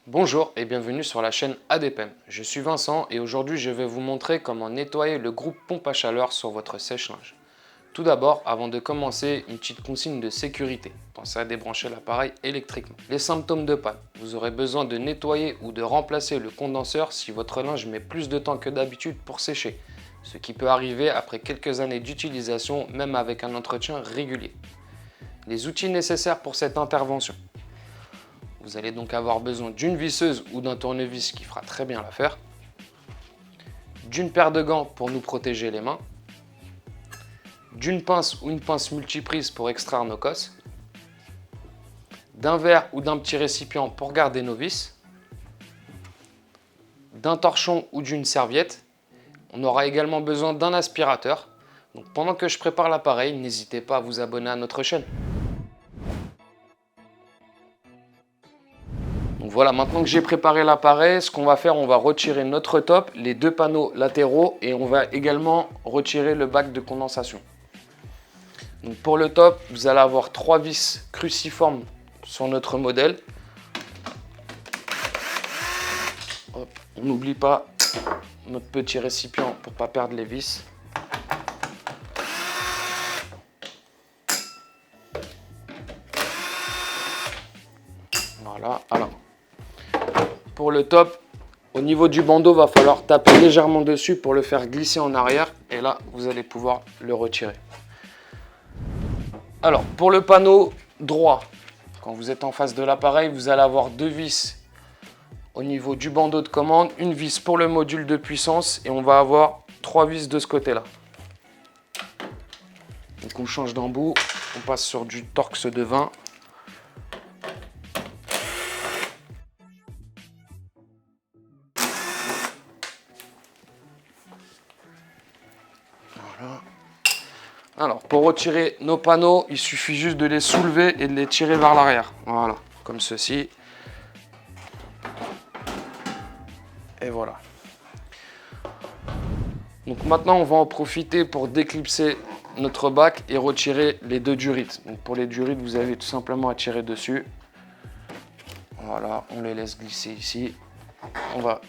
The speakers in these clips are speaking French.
Bonjour et bienvenue sur la chaîne ADPM. Je suis Vincent et aujourd'hui je vais vous montrer comment nettoyer le groupe pompe à chaleur sur votre sèche-linge. Tout d'abord, avant de commencer, une petite consigne de sécurité. Pensez à débrancher l'appareil électriquement. Les symptômes de panne. Vous aurez besoin de nettoyer ou de remplacer le condenseur si votre linge met plus de temps que d'habitude pour sécher, ce qui peut arriver après quelques années d'utilisation, même avec un entretien régulier. Les outils nécessaires pour cette intervention. Vous allez donc avoir besoin d'une visseuse ou d'un tournevis qui fera très bien l'affaire, d'une paire de gants pour nous protéger les mains, d'une pince ou une pince multiprise pour extraire nos cosses, d'un verre ou d'un petit récipient pour garder nos vis, d'un torchon ou d'une serviette. On aura également besoin d'un aspirateur. Donc pendant que je prépare l'appareil, n'hésitez pas à vous abonner à notre chaîne. Donc voilà, maintenant que j'ai préparé l'appareil, ce qu'on va faire, on va retirer notre top, les deux panneaux latéraux et on va également retirer le bac de condensation. Donc pour le top, vous allez avoir 3 vis cruciformes sur notre modèle. Hop, on n'oublie pas notre petit récipient pour ne pas perdre les vis. Voilà, alors pour le top, au niveau du bandeau, il va falloir taper légèrement dessus pour le faire glisser en arrière et là, vous allez pouvoir le retirer. Alors, pour le panneau droit, quand vous êtes en face de l'appareil, vous allez avoir 2 vis au niveau du bandeau de commande, une vis pour le module de puissance et on va avoir 3 vis de ce côté-là. Donc on change d'embout, on passe sur du Torx de 20. Voilà. Alors, pour retirer nos panneaux, il suffit juste de les soulever et de les tirer vers l'arrière. Voilà, comme ceci. Et voilà. Donc maintenant, on va en profiter pour déclipser notre bac et retirer les deux durites. Donc pour les durites, vous avez tout simplement à tirer dessus. Voilà, on les laisse glisser ici. On va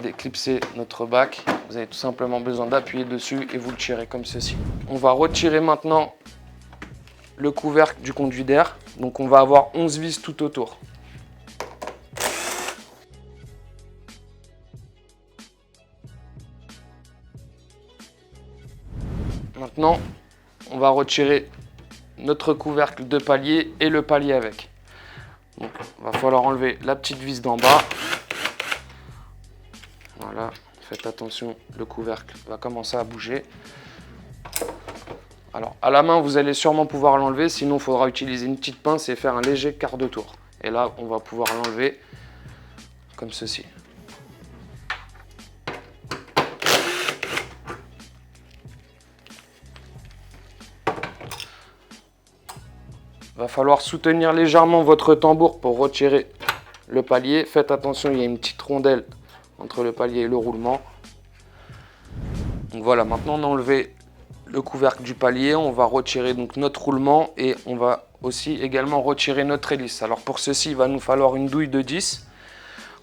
déclipser notre bac. Vous avez tout simplement besoin d'appuyer dessus et vous le tirez comme ceci. On va retirer maintenant le couvercle du conduit d'air. Donc on va avoir 11 vis tout autour. Maintenant, on va retirer notre couvercle de palier et le palier avec. Donc, il va falloir enlever la petite vis d'en bas. Voilà, faites attention, le couvercle va commencer à bouger. Alors, à la main, vous allez sûrement pouvoir l'enlever, sinon il faudra utiliser une petite pince et faire un léger quart de tour. Et là, on va pouvoir l'enlever comme ceci. Va falloir soutenir légèrement votre tambour pour retirer le palier. Faites attention, il y a une petite rondelle entre le palier et le roulement. Donc voilà, maintenant on a enlevé le couvercle du palier. On va retirer donc notre roulement et on va aussi également retirer notre hélice. Alors pour ceci, il va nous falloir une douille de 10.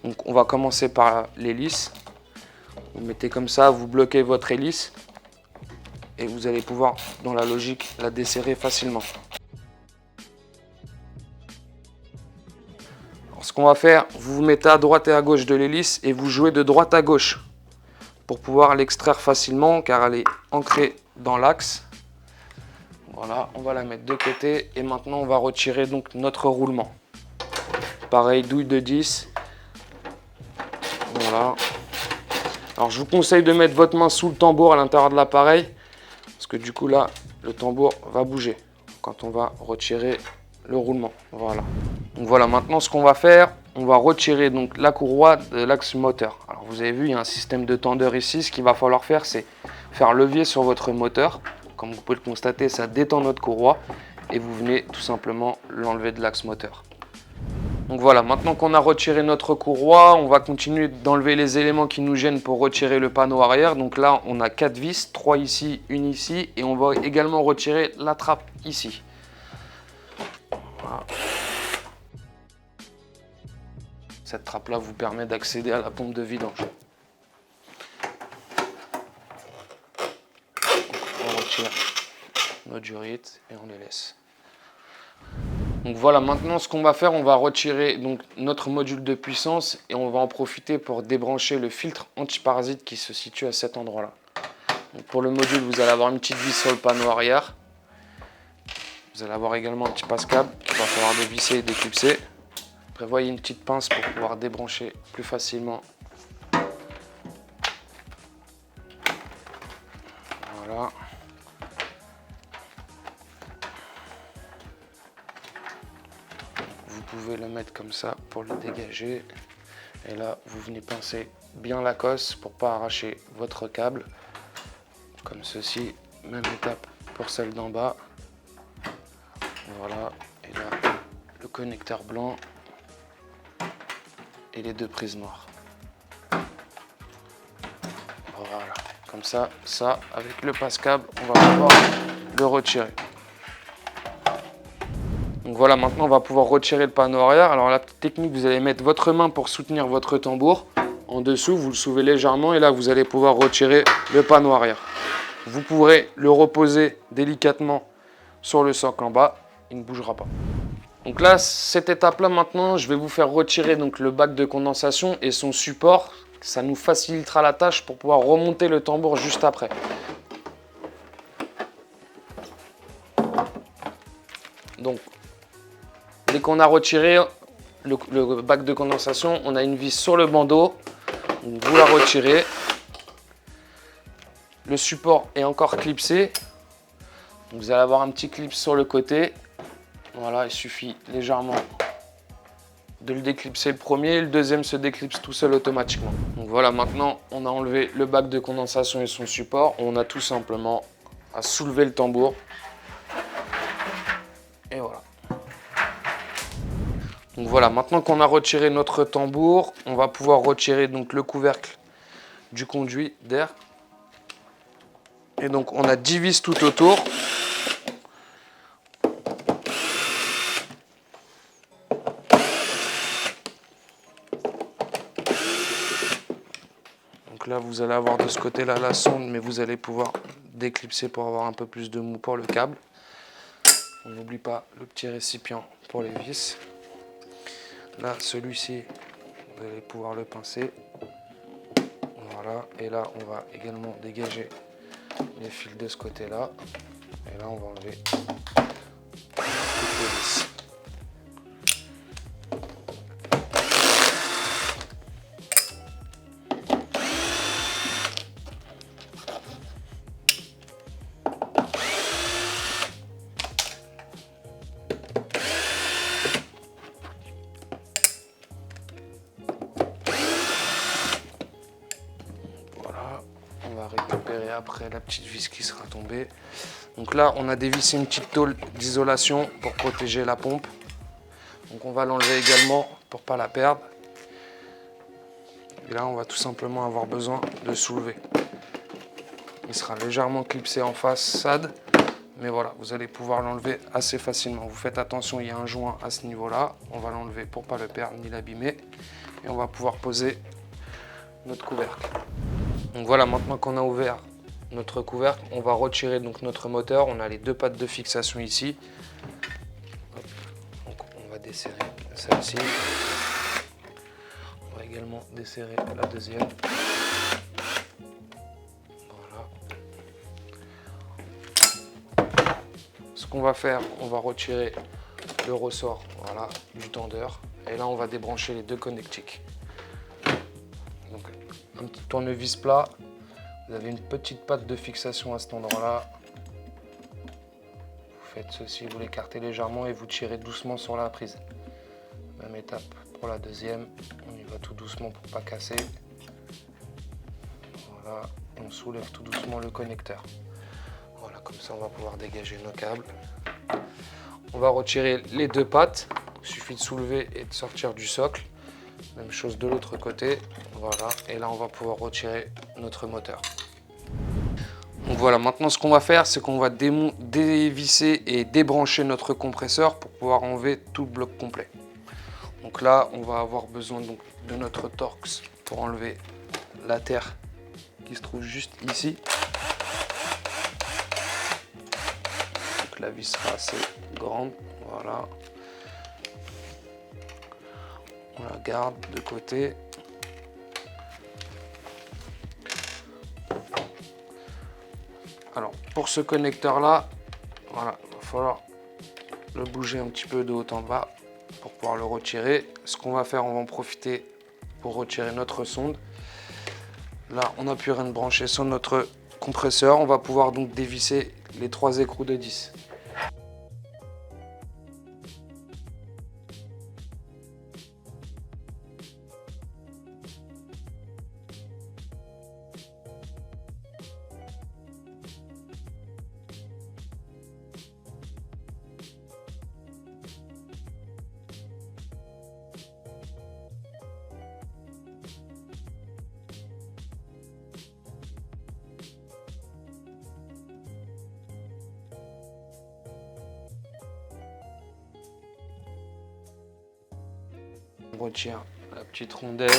Donc on va commencer par l'hélice. Vous mettez comme ça, vous bloquez votre hélice et vous allez pouvoir, dans la logique, la desserrer facilement. Ce qu'on va faire, vous vous mettez à droite et à gauche de l'hélice et vous jouez de droite à gauche pour pouvoir l'extraire facilement car elle est ancrée dans l'axe. Voilà, on va la mettre de côté et maintenant on va retirer donc notre roulement. Pareil, douille de 10. Voilà. Alors je vous conseille de mettre votre main sous le tambour à l'intérieur de l'appareil parce que du coup là, le tambour va bouger quand on va retirer le roulement. Voilà. Donc voilà, maintenant ce qu'on va faire, on va retirer donc la courroie de l'axe moteur. Alors vous avez vu, il y a un système de tendeur ici. Ce qu'il va falloir faire, c'est faire levier sur votre moteur. Comme vous pouvez le constater, ça détend notre courroie et vous venez tout simplement l'enlever de l'axe moteur. Donc voilà, maintenant qu'on a retiré notre courroie, on va continuer d'enlever les éléments qui nous gênent pour retirer le panneau arrière. Donc là, on a 4 vis, 3 ici, une ici et on va également retirer la trappe ici. Voilà. Cette trappe-là vous permet d'accéder à la pompe de vidange. On retire nos durites et on les laisse. Donc voilà, maintenant ce qu'on va faire, on va retirer donc notre module de puissance et on va en profiter pour débrancher le filtre antiparasite qui se situe à cet endroit-là. Pour le module, vous allez avoir une petite vis sur le panneau arrière. Vous allez avoir également un petit passe-câble qu'il va falloir dévisser et déclipser. Prévoyez une petite pince pour pouvoir débrancher plus facilement. Voilà. Vous pouvez le mettre comme ça pour le dégager. Et là, vous venez pincer bien la cosse pour ne pas arracher votre câble. Comme ceci, même étape pour celle d'en bas. Voilà, et là, le connecteur blanc et les deux prises noires. Voilà, comme ça, avec le passe-câble, on va pouvoir le retirer. Donc voilà, maintenant on va pouvoir retirer le panneau arrière. Alors la technique, vous allez mettre votre main pour soutenir votre tambour. En dessous, vous le soulevez légèrement et là, vous allez pouvoir retirer le panneau arrière. Vous pourrez le reposer délicatement sur le socle en bas, il ne bougera pas. Donc là, cette étape-là, maintenant, je vais vous faire retirer donc, le bac de condensation et son support. Ça nous facilitera la tâche pour pouvoir remonter le tambour juste après. Donc, dès qu'on a retiré le bac de condensation, on a une vis sur le bandeau. Donc, vous la retirez. Le support est encore clipsé. Vous allez avoir un petit clip sur le côté. Voilà, il suffit légèrement de le déclipser le premier. Le deuxième se déclipse tout seul automatiquement. Donc voilà, maintenant on a enlevé le bac de condensation et son support. On a tout simplement à soulever le tambour. Et voilà. Donc voilà, maintenant qu'on a retiré notre tambour, on va pouvoir retirer donc le couvercle du conduit d'air. Et donc on a 10 vis tout autour. Donc là vous allez avoir de ce côté là la sonde, mais vous allez pouvoir déclipser pour avoir un peu plus de mou pour le câble. On n'oublie pas le petit récipient pour les vis. Là celui-ci, vous allez pouvoir le pincer. Voilà, et là on va également dégager les fils de ce côté là. Et là on va enlever toutes les vis. On va récupérer après la petite vis qui sera tombée. Donc là, on a dévissé une petite tôle d'isolation pour protéger la pompe. Donc on va l'enlever également pour ne pas la perdre. Et là, on va tout simplement avoir besoin de soulever. Il sera légèrement clipsé en façade. Mais voilà, vous allez pouvoir l'enlever assez facilement. Vous faites attention, il y a un joint à ce niveau-là. On va l'enlever pour ne pas le perdre ni l'abîmer. Et on va pouvoir poser notre couvercle. Donc voilà, maintenant qu'on a ouvert notre couvercle, on va retirer donc notre moteur. On a les deux pattes de fixation ici. Hop. Donc on va desserrer celle-ci. On va également desserrer la deuxième. Voilà. Ce qu'on va faire, on va retirer le ressort, voilà, du tendeur. Et là, on va débrancher les deux connectiques. Donc, un petit tournevis plat. Vous avez une petite patte de fixation à cet endroit-là. Vous faites ceci, vous l'écartez légèrement et vous tirez doucement sur la prise. Même étape pour la deuxième. On y va tout doucement pour ne pas casser. Voilà. Et on soulève tout doucement le connecteur. Voilà, comme ça on va pouvoir dégager nos câbles. On va retirer les deux pattes. Il suffit de soulever et de sortir du socle. Même chose de l'autre côté. Voilà. Et là on va pouvoir retirer notre moteur. Donc voilà, maintenant ce qu'on va faire, c'est qu'on va dévisser et débrancher notre compresseur pour pouvoir enlever tout le bloc complet. Donc là, on va avoir besoin donc de notre Torx pour enlever la terre qui se trouve juste ici. Donc la vis sera assez grande, voilà. On la garde de côté. Alors pour ce connecteur là, voilà, il va falloir le bouger un petit peu de haut en bas pour pouvoir le retirer. Ce qu'on va faire, on va en profiter pour retirer notre sonde. Là, on n'a plus rien de branché sur notre compresseur. On va pouvoir donc dévisser les 3 écrous de 10. On retire la petite rondelle.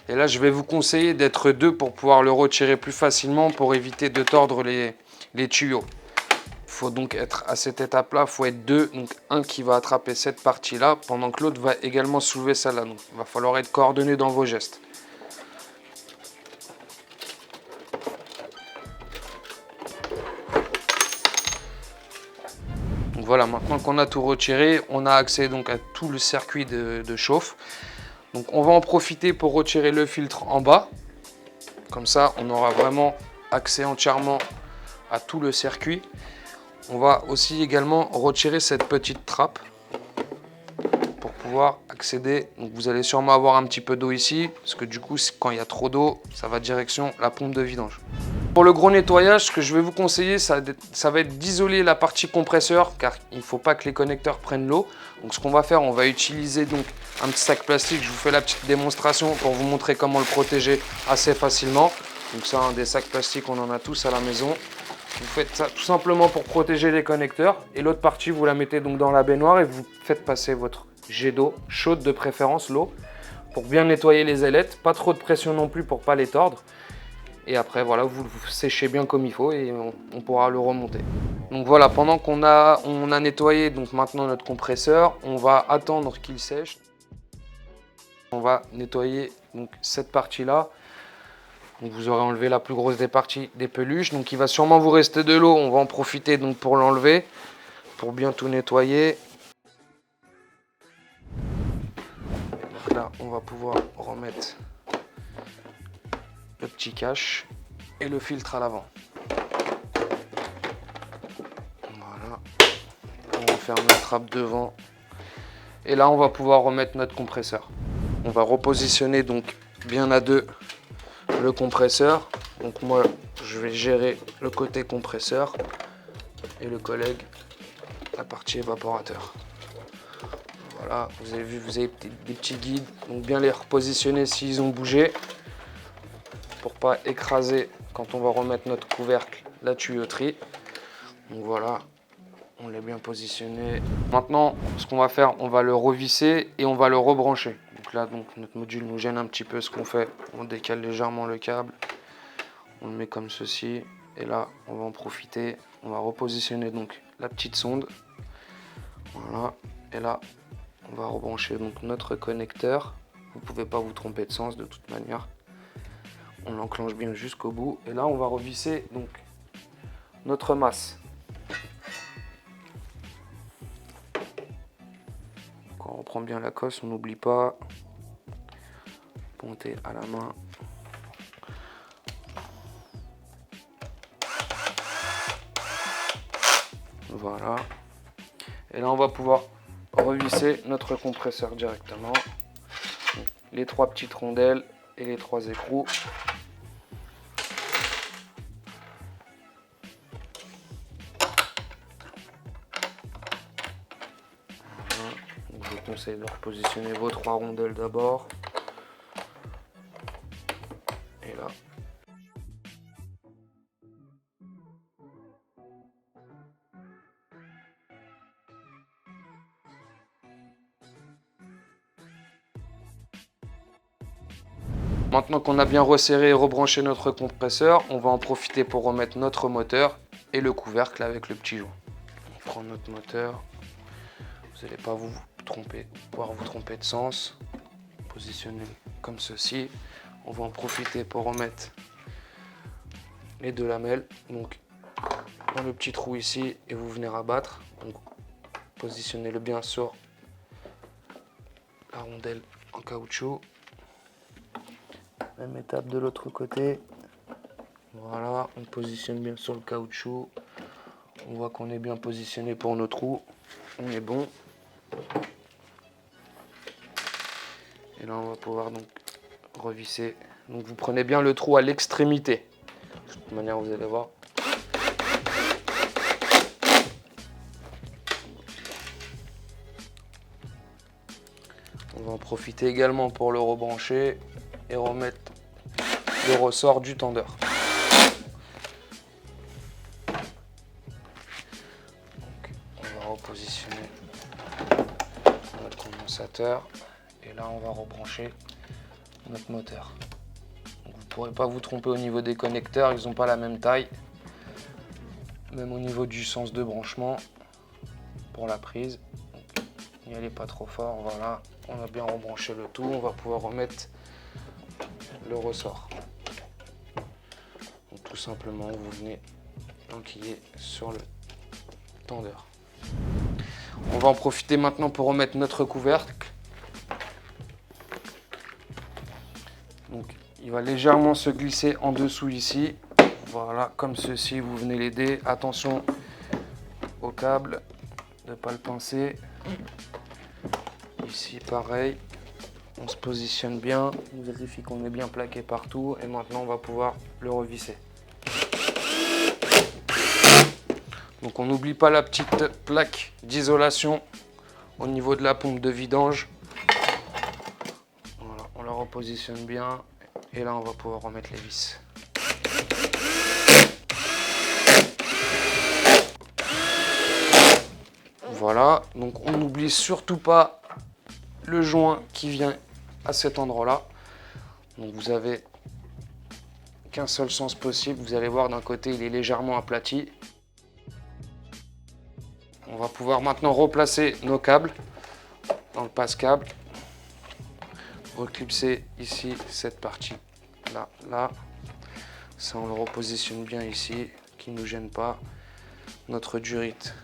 Et là, je vais vous conseiller d'être 2 pour pouvoir le retirer plus facilement pour éviter de tordre les tuyaux. Il faut donc être à cette étape-là, il faut être 2. Donc un qui va attraper cette partie-là pendant que l'autre va également soulever celle-là. Donc il va falloir être coordonné dans vos gestes. Donc voilà, maintenant qu'on a tout retiré, on a accès donc à tout le circuit de chauffe. Donc on va en profiter pour retirer le filtre en bas. Comme ça, on aura vraiment accès entièrement à tout le circuit. On va aussi également retirer cette petite trappe pour pouvoir accéder. Donc vous allez sûrement avoir un petit peu d'eau ici, parce que du coup, quand il y a trop d'eau, ça va direction la pompe de vidange. Pour le gros nettoyage, ce que je vais vous conseiller, ça va être d'isoler la partie compresseur, car il ne faut pas que les connecteurs prennent l'eau. Donc ce qu'on va faire, on va utiliser donc un petit sac plastique. Je vous fais la petite démonstration pour vous montrer comment le protéger assez facilement. Donc ça, des sacs plastiques, on en a tous à la maison. Vous faites ça tout simplement pour protéger les connecteurs. Et l'autre partie, vous la mettez donc dans la baignoire et vous faites passer votre jet d'eau, chaude de préférence, l'eau, pour bien nettoyer les ailettes. Pas trop de pression non plus pour pas les tordre. Et après, voilà, vous le séchez bien comme il faut et on pourra le remonter. Donc voilà, pendant qu'on a nettoyé donc maintenant notre compresseur, on va attendre qu'il sèche. On va nettoyer donc cette partie-là. Donc vous aurez enlevé la plus grosse des parties des peluches. Donc il va sûrement vous rester de l'eau. On va en profiter donc pour l'enlever, pour bien tout nettoyer. Donc là, on va pouvoir remettre le petit cache et le filtre à l'avant. Voilà. On referme la trappe devant. Et là, on va pouvoir remettre notre compresseur. On va repositionner donc bien à 2 le compresseur. Donc moi, je vais gérer le côté compresseur et le collègue la partie évaporateur. Voilà, vous avez vu, vous avez des petits guides. Donc bien les repositionner s'ils ont bougé pour pas écraser quand on va remettre notre couvercle la tuyauterie. Donc voilà, on l'a bien positionné. Maintenant, ce qu'on va faire, on va le revisser et on va le rebrancher. Donc là, donc, notre module nous gêne un petit peu. Ce qu'on fait, on décale légèrement le câble. On le met comme ceci. Et là, on va en profiter. On va repositionner donc la petite sonde. Voilà. Et là, on va rebrancher donc notre connecteur. Vous ne pouvez pas vous tromper de sens de toute manière. On l'enclenche bien jusqu'au bout. Et là, on va revisser donc notre masse. Quand on reprend bien la cosse, on n'oublie pas ponter à la main. Voilà. Et là, on va pouvoir revisser notre compresseur directement. Donc, les 3 petites rondelles et les 3 écrous. Voilà. Donc, je vous conseille de repositionner vos 3 rondelles d'abord. Et là. Maintenant qu'on a bien resserré et rebranché notre compresseur, on va en profiter pour remettre notre moteur et le couvercle avec le petit joint. On prend notre moteur, vous n'allez pas vous tromper, pouvoir vous tromper de sens. Positionnez comme ceci. On va en profiter pour remettre les deux lamelles, donc dans le petit trou ici, et vous venez rabattre. Donc positionnez-le bien sur la rondelle en caoutchouc. Même étape de l'autre côté. Voilà, on positionne bien sur le caoutchouc. On voit qu'on est bien positionné pour nos trous. On est bon. Et là, on va pouvoir donc revisser. Donc vous prenez bien le trou à l'extrémité. De toute manière, vous allez voir. On va en profiter également pour le rebrancher et remettre le ressort du tendeur. Donc, on va repositionner notre condensateur et là on va rebrancher notre moteur. Donc, vous ne pourrez pas vous tromper au niveau des connecteurs, ils n'ont pas la même taille. Même au niveau du sens de branchement pour la prise. N'y allez pas trop fort, voilà. On a bien rebranché le tout, on va pouvoir remettre le ressort. Donc, tout simplement, vous venez enquiller sur le tendeur. On va en profiter maintenant pour remettre notre couvercle. Donc, il va légèrement se glisser en dessous ici. Voilà, comme ceci, vous venez l'aider. Attention au câble, de ne pas le pincer. Ici, pareil. On se positionne bien, on vérifie qu'on est bien plaqué partout et maintenant on va pouvoir le revisser. Donc on n'oublie pas la petite plaque d'isolation au niveau de la pompe de vidange. Voilà, on la repositionne bien et là on va pouvoir remettre les vis. Voilà, donc on n'oublie surtout pas le joint qui vient à cet endroit-là. Donc vous avez qu'un seul sens possible. Vous allez voir d'un côté, il est légèrement aplati. On va pouvoir maintenant replacer nos câbles dans le passe-câble. Reclipser ici cette partie là, là. Ça, on le repositionne bien ici, qui ne nous gêne pas. Notre durite,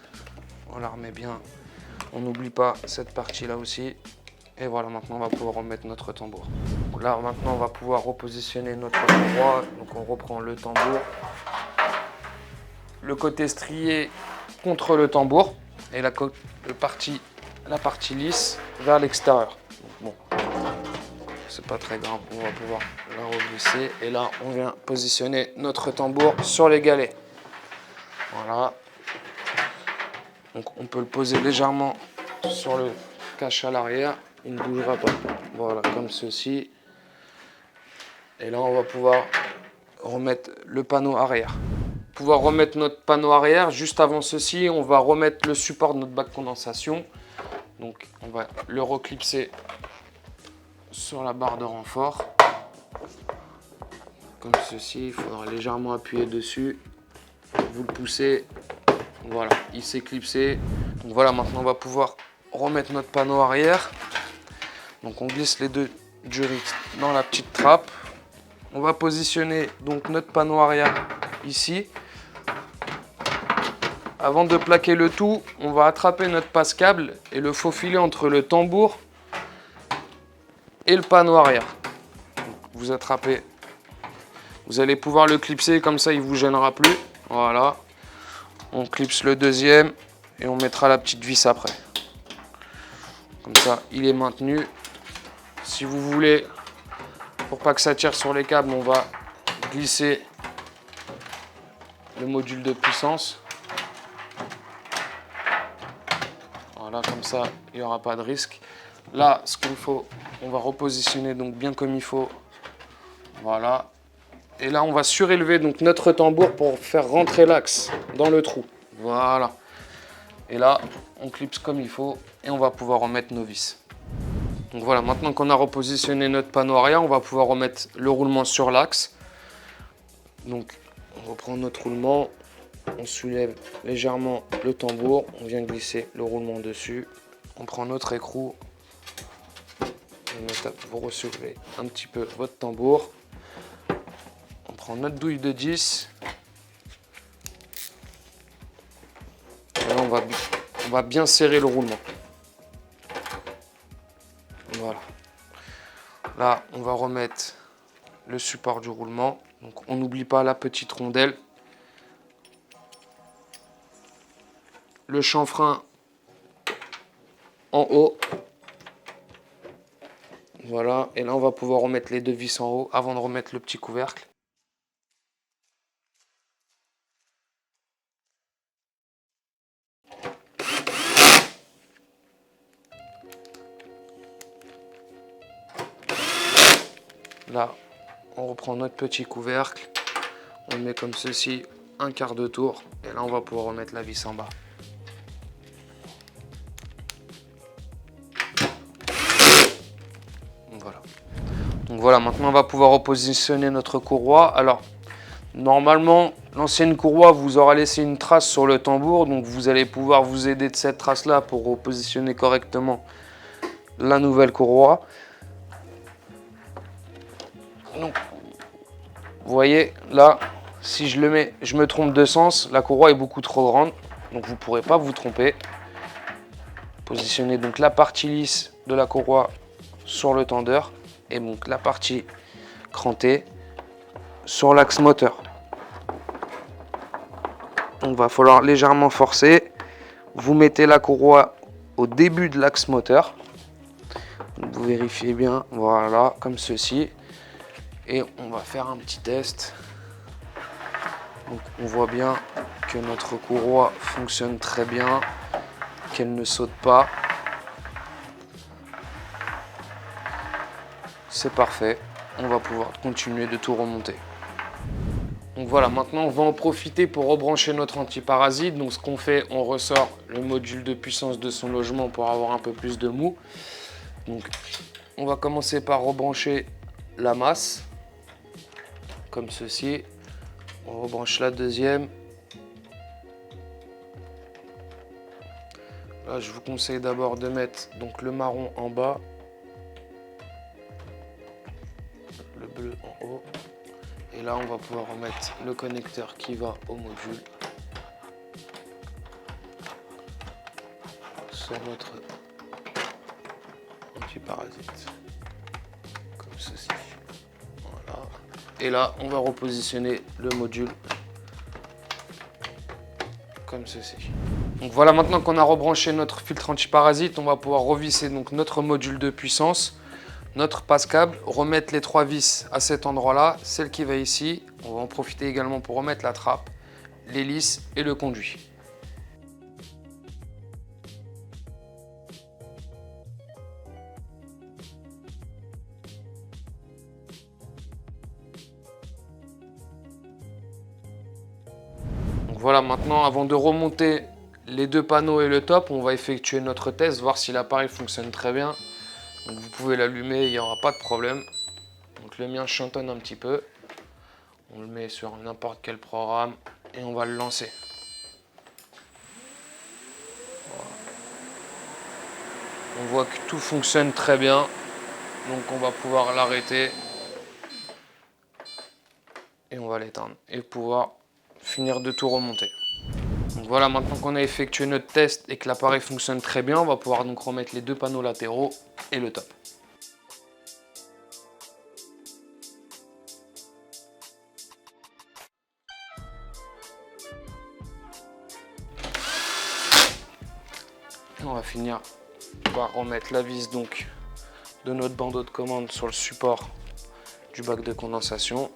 on la remet bien. On n'oublie pas cette partie là aussi. Et voilà, maintenant on va pouvoir remettre notre tambour. Là maintenant on va pouvoir repositionner notre endroit. Donc on reprend le tambour. Le côté strié contre le tambour. Et la partie lisse vers l'extérieur. Bon, c'est pas très grave, on va pouvoir la reglisser. Et là on vient positionner notre tambour sur les galets. Voilà. Donc on peut le poser légèrement sur le cache à l'arrière. Il ne bougera pas. Voilà, comme ceci. Et là, on va pouvoir remettre le panneau arrière. Pouvoir remettre notre panneau arrière. Juste avant ceci, on va remettre le support de notre bac condensation. Donc, on va le reclipser sur la barre de renfort. Comme ceci. Il faudra légèrement appuyer dessus. Vous le poussez. Voilà, il s'est clipsé. Donc voilà, maintenant, on va pouvoir remettre notre panneau arrière. Donc on glisse les deux durites dans la petite trappe. On va positionner donc notre panneau arrière ici. Avant de plaquer le tout, on va attraper notre passe-câble et le faufiler entre le tambour et le panneau arrière. Donc, vous attrapez, vous allez pouvoir le clipser, comme ça il ne vous gênera plus. Voilà. On clipse le deuxième et on mettra la petite vis après. Comme ça, il est maintenu. Si vous voulez, pour pas que ça tire sur les câbles, on va glisser le module de puissance. Voilà, comme ça, il n'y aura pas de risque. Là, ce qu'il faut, on va repositionner donc bien comme il faut. Voilà. Et là, on va surélever donc notre tambour pour faire rentrer l'axe dans le trou. Voilà. Et là, on clipse comme il faut et on va pouvoir remettre nos vis. Donc voilà, maintenant qu'on a repositionné notre panneau arrière, on va pouvoir remettre le roulement sur l'axe. Donc on reprend notre roulement, on soulève légèrement le tambour, on vient glisser le roulement dessus, on prend notre écrou, vous ressoulevez un petit peu votre tambour, on prend notre douille de 10, et là on va bien serrer le roulement. Voilà. Là, on va remettre le support du roulement. Donc, on n'oublie pas la petite rondelle. Le chanfrein en haut. Voilà. Et là, on va pouvoir remettre les deux vis en haut avant de remettre le petit couvercle. Là, on reprend notre petit couvercle, on le met comme ceci, un quart de tour, et là on va pouvoir remettre la vis en bas. Voilà. Donc voilà, maintenant on va pouvoir repositionner notre courroie. Alors, normalement, l'ancienne courroie vous aura laissé une trace sur le tambour, donc vous allez pouvoir vous aider de cette trace-là pour repositionner correctement la nouvelle courroie. Donc, vous voyez, là, si je le mets, je me trompe de sens, la courroie est beaucoup trop grande, donc vous ne pourrez pas vous tromper. Positionnez donc la partie lisse de la courroie sur le tendeur et donc la partie crantée sur l'axe moteur. Donc, il va falloir légèrement forcer. Vous mettez la courroie au début de l'axe moteur. Donc, vous vérifiez bien, voilà, comme ceci. Et on va faire un petit test. Donc on voit bien que notre courroie fonctionne très bien, qu'elle ne saute pas. C'est parfait. On va pouvoir continuer de tout remonter. Donc voilà, maintenant on va en profiter pour rebrancher notre antiparasite. Donc ce qu'on fait, on ressort le module de puissance de son logement pour avoir un peu plus de mou. Donc on va commencer par rebrancher la masse. Comme ceci, on rebranche la deuxième. Là, je vous conseille d'abord de mettre donc le marron en bas, le bleu en haut. Et là, on va pouvoir remettre le connecteur qui va au module sur notre antiparasite, comme ceci. Voilà. Et là, on va repositionner le module comme ceci. Donc voilà, maintenant qu'on a rebranché notre filtre antiparasite, on va pouvoir revisser donc notre module de puissance, notre passe-câble, remettre les 3 vis à cet endroit-là, celle qui va ici. On va en profiter également pour remettre la trappe, l'hélice et le conduit. Voilà, maintenant avant de remonter les deux panneaux et le top, on va effectuer notre test, voir si l'appareil fonctionne très bien. Donc vous pouvez l'allumer, il n'y aura pas de problème. Donc le mien chantonne un petit peu. On le met sur n'importe quel programme et on va le lancer. Voilà. On voit que tout fonctionne très bien. Donc on va pouvoir l'arrêter. Et on va l'éteindre. Et pouvoir finir de tout remonter. Donc voilà, maintenant qu'on a effectué notre test et que l'appareil fonctionne très bien, on va pouvoir donc remettre les deux panneaux latéraux et le top. Et on va finir par remettre la vis donc de notre bandeau de commande sur le support du bac de condensation.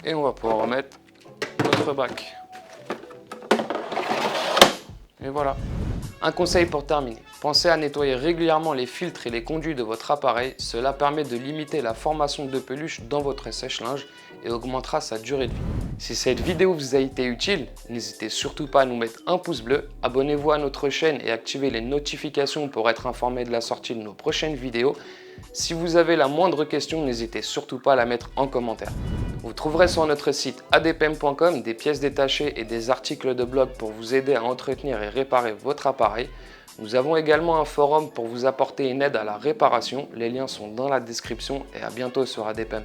Et on va pouvoir remettre notre bac. Et voilà. Un conseil pour terminer. Pensez à nettoyer régulièrement les filtres et les conduits de votre appareil. Cela permet de limiter la formation de peluche dans votre sèche-linge et augmentera sa durée de vie. Si cette vidéo vous a été utile, n'hésitez surtout pas à nous mettre un pouce bleu, abonnez-vous à notre chaîne et activez les notifications pour être informé de la sortie de nos prochaines vidéos. Si vous avez la moindre question, n'hésitez surtout pas à la mettre en commentaire. Vous trouverez sur notre site adepem.com des pièces détachées et des articles de blog pour vous aider à entretenir et réparer votre appareil. Nous avons également un forum pour vous apporter une aide à la réparation. Les liens sont dans la description et à bientôt sur Adepem.